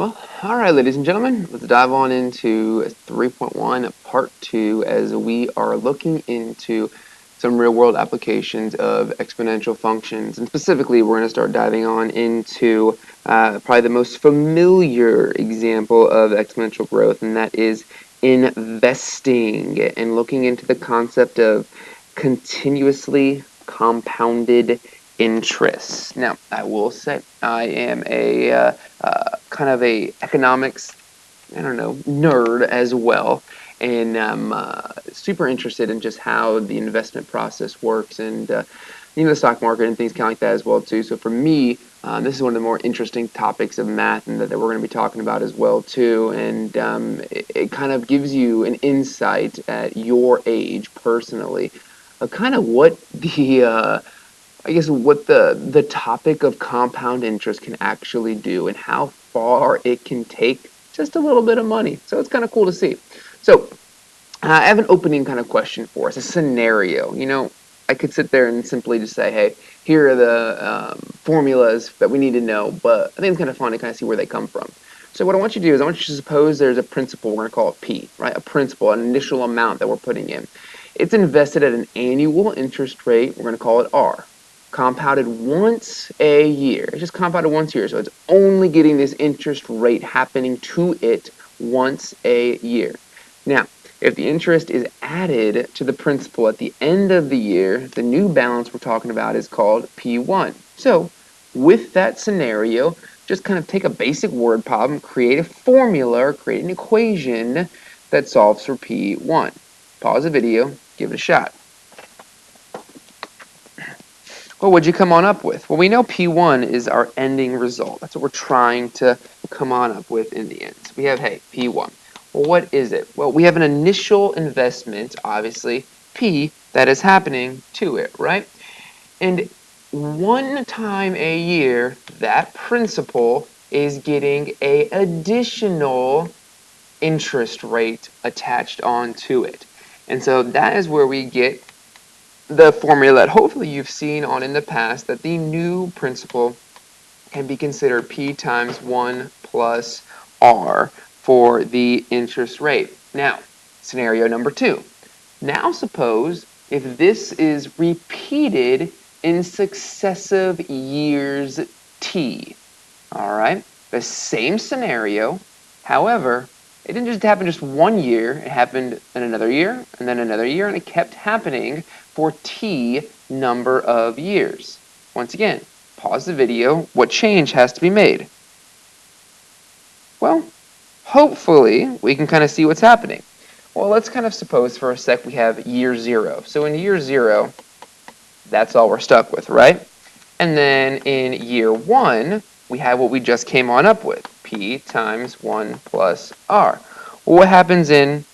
Well, all right, ladies and gentlemen, let's dive on into 3.1 part 2 as we are looking into some real-world applications of exponential functions. And specifically, we're going to start diving on into probably the most familiar example of exponential growth, and that is investing and looking into the concept of continuously compounded interest. Now, I will say I am a kind of a economics, nerd as well, and I'm super interested in just how the investment process works, and the stock market and things kind of like that as well too. So for me, this is one of the more interesting topics of math, and that we're going to be talking about as well too. And it kind of gives you an insight at your age personally of kind of what the topic of compound interest can actually do and how far it can take just a little bit of money. So it's kind of cool to see. So I have an opening kind of question for us, a scenario. I could sit there and simply just say, hey, here are the formulas that we need to know, but I think it's kind of fun to kind of see where they come from. So what I want you to do is I want you to suppose there's a principal, we're going to call it P, right? A principal, an initial amount that we're putting in. It's invested at an annual interest rate, we're going to call it R. Compounded once a year. It's just compounded once a year, so it's only getting this interest rate happening to it once a year. Now, if the interest is added to the principal at the end of the year, the new balance we're talking about is called P1. So, with that scenario, just kind of take a basic word problem, create a formula, or create an equation that solves for P1. Pause the video, give it a shot. Well, what'd you come on up with? Well, we know P1 is our ending result. That's what we're trying to come on up with in the end. So we have, hey, P1. Well, what is it? Well, we have an initial investment, obviously, P, that is happening to it, right? And one time a year, that principal is getting an additional interest rate attached onto it. And so that is where we get the formula that hopefully you've seen on in the past, that the new principal can be considered P times 1 plus R for the interest rate. Now, scenario number 2. Now suppose if this is repeated in successive years T. All right, the same scenario, however, it didn't just happen just one year, it happened in another year, and then another year, and it kept happening for T number of years. Once again, pause the video. What change has to be made? Well, hopefully we can kind of see what's happening. Well, let's kind of suppose for a sec we have year 0. So in year 0, that's all we're stuck with, right? And then in year 1, we have what we just came on up with, P times 1 plus R. Well, what happens in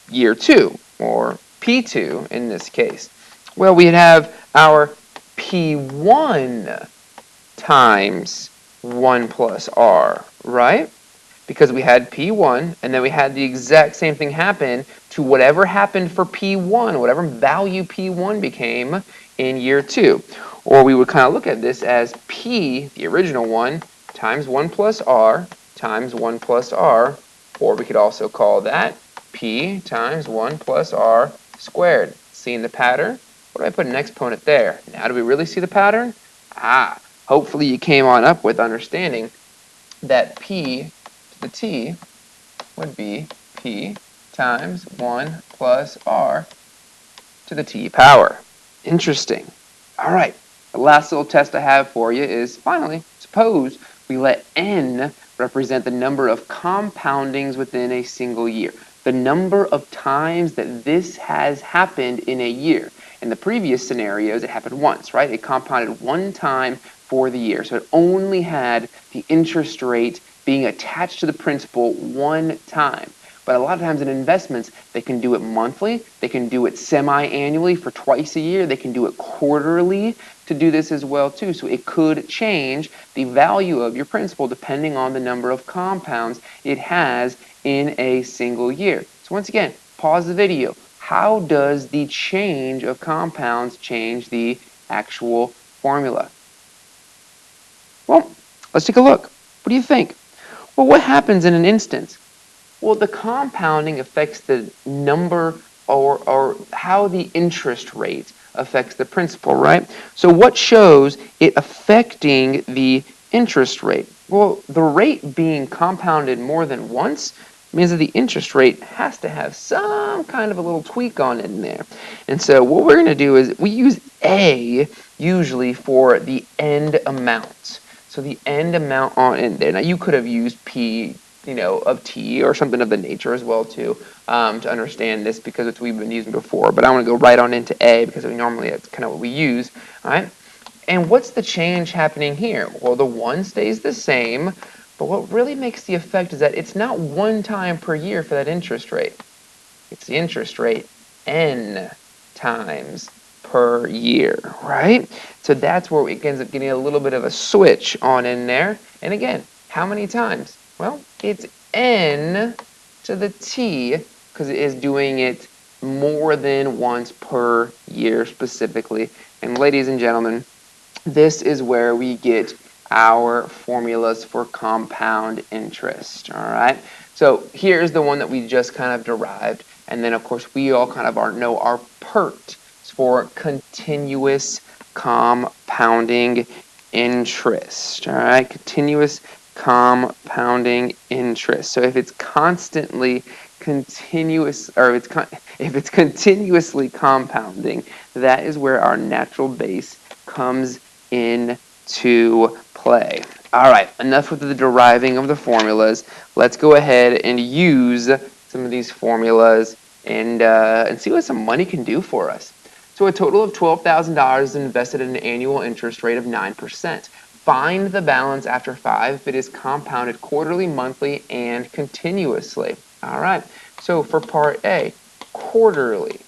year 2, or P2 in this case? Well, we'd have our P1 times 1 plus R, right? Because we had P1, and then we had the exact same thing happen to whatever happened for P1, whatever value P1 became in year 2. Or we would kind of look at this as P, the original one, times 1 plus R times 1 plus R, or we could also call that P times 1 plus R squared. Seeing the pattern? What do I put an exponent there? Now do we really see the pattern? Hopefully you came on up with understanding that P to the T would be P times 1 plus R to the T power. Interesting. All right, the last little test I have for you is, finally, suppose we let N represent the number of compoundings within a single year. The number of times that this has happened in a year. In the previous scenarios, it happened once, right? It compounded one time for the year. So it only had the interest rate being attached to the principal one time. But a lot of times in investments, they can do it monthly, they can do it semi-annually for twice a year, they can do it quarterly to do this as well too. So it could change the value of your principal depending on the number of compounds it has in a single year. So once again, pause the video. How does the change of compounds change the actual formula? Well, let's take a look. What do you think? Well, what happens in an instance? Well, the compounding affects the number or how the interest rate affects the principal, right? So what shows it affecting the interest rate? Well, the rate being compounded more than once means that the interest rate has to have some kind of a little tweak on it in there. And so what we're going to do is we use A usually for the end amount. So the end amount on in there. Now you could have used P, of T or something of the nature as well too, to understand this because it's what we've been using before. But I want to go right on into A because normally that's kind of what we use. All right. And what's the change happening here? Well, the 1 stays the same, but what really makes the effect is that it's not one time per year for that interest rate. It's the interest rate N times per year, right? So that's where it ends up getting a little bit of a switch on in there. And again, how many times? Well, it's N to the T because it is doing it more than once per year specifically. And ladies and gentlemen, this is where we get our formulas for compound interest, all right? So here's the one that we just kind of derived. And then, of course, we all kind of know our PERT for continuous compounding interest, all right? Continuous compounding interest. So if it's constantly continuous, or if it's continuously compounding, that is where our natural base comes into play. All right, enough with the deriving of the formulas. Let's go ahead and use some of these formulas and see what some money can do for us. So a total of $12,000 is invested at an annual interest rate of 9%. Find the balance after 5 if it is compounded quarterly, monthly, and continuously. All right, so for part A, quarterly.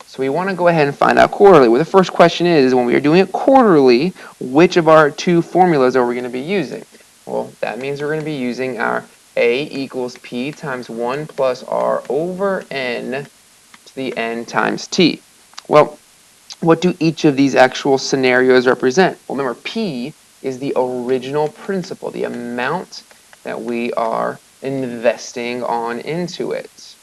So we want to go ahead and find out quarterly. Well, the first question is, when we are doing it quarterly, which of our two formulas are we going to be using? Well, that means we're going to be using our A equals P times 1 plus R over N to the N times T. Well, what do each of these actual scenarios represent? Well, remember, P is the original principal, the amount that we are investing on into it.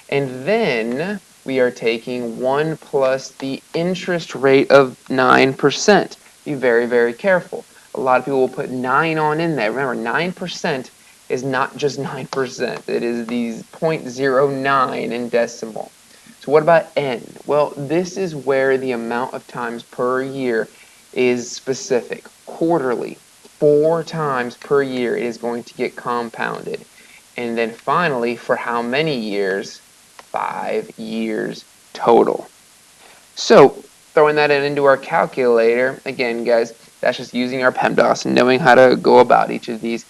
And then we are taking 1 plus the interest rate of 9%. Be very, very careful. A lot of people will put 9 on in there. Remember, 9% is not just 9%. It is these 0.09 in decimal. So what about N? Well, this is where the amount of times per year is specific. Quarterly, 4 times per year it is going to get compounded. And then finally, for how many years? 5 years total. So throwing that into our calculator, again guys, that's just using our PEMDAS and knowing how to go about each of these.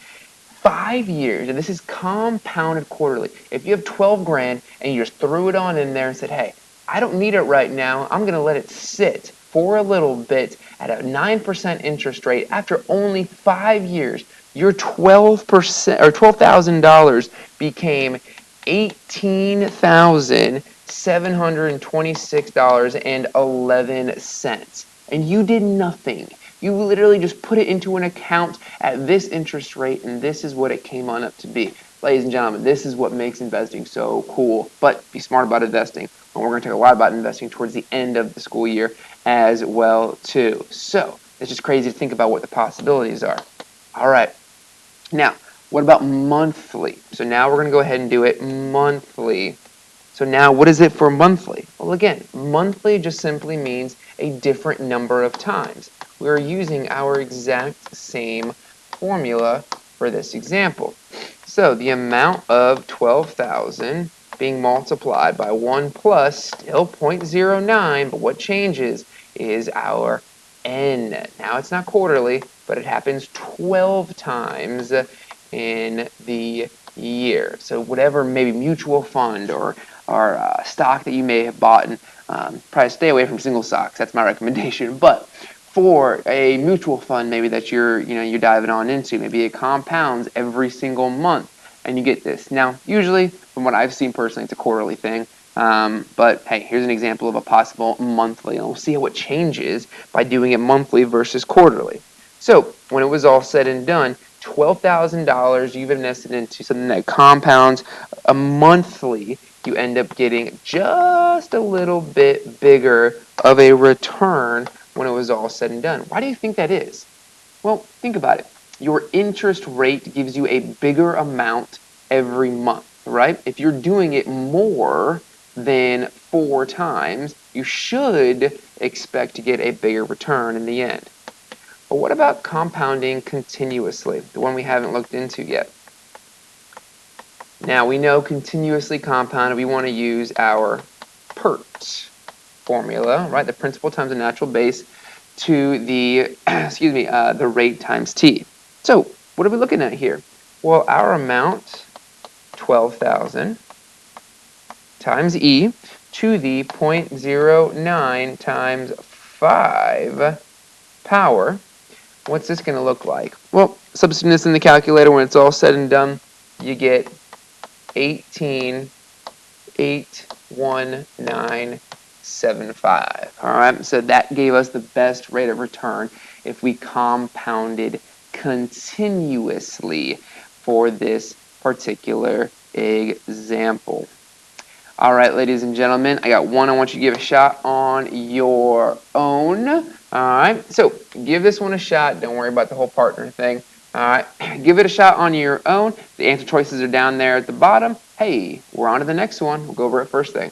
5 years, and this is compounded quarterly. If you have 12 grand and you just threw it on in there and said, hey, I don't need it right now, I'm going to let it sit for a little bit at a 9% interest rate, after only 5 years, your 12% or $12,000 became $18,726.11, and you did nothing. You literally just put it into an account at this interest rate, and this is what it came on up to be. Ladies and gentlemen, this is what makes investing so cool. But be smart about investing. And we're going to talk a lot about investing towards the end of the school year as well too. So it's just crazy to think about what the possibilities are. All right. Now, what about monthly? So now we're going to go ahead and do it monthly. So now what is it for monthly? Well, again, monthly just simply means a different number of times. We're using our exact same formula for this example. So the amount of 12,000 being multiplied by 1 plus still 0.09, but what changes is our N. Now it's not quarterly, but it happens 12 times in the year. So whatever maybe mutual fund or stock that you may have bought, and probably stay away from single stocks. That's my recommendation. But for a mutual fund maybe that you're diving on into, maybe it compounds every single month and you get this. Now, usually, from what I've seen personally, it's a quarterly thing. But hey, here's an example of a possible monthly, and we'll see how it changes by doing it monthly versus quarterly. So when it was all said and done, $12,000 you've invested into something that compounds monthly, you end up getting just a little bit bigger of a return when it was all said and done. Why do you think that is? Well, think about it. Your interest rate gives you a bigger amount every month, right? If you're doing it more than 4 times, you should expect to get a bigger return in the end. But what about compounding continuously, the one we haven't looked into yet? Now, we know continuously compounded, we want to use our PERT formula, right? The principal times the natural base to the, the rate times t. So, what are we looking at here? Well, our amount, 12,000 times e to the 0.09 times 5 power. What's this going to look like? Well, substituting this in the calculator when it's all said and done, you get 18,81975. All right, so that gave us the best rate of return if we compounded continuously for this particular example. All right, ladies and gentlemen, I got one I want you to give a shot on your own. All right, so give this one a shot. Don't worry about the whole partner thing. All right, give it a shot on your own. The answer choices are down there at the bottom. Hey, we're on to the next one. We'll go over it first thing.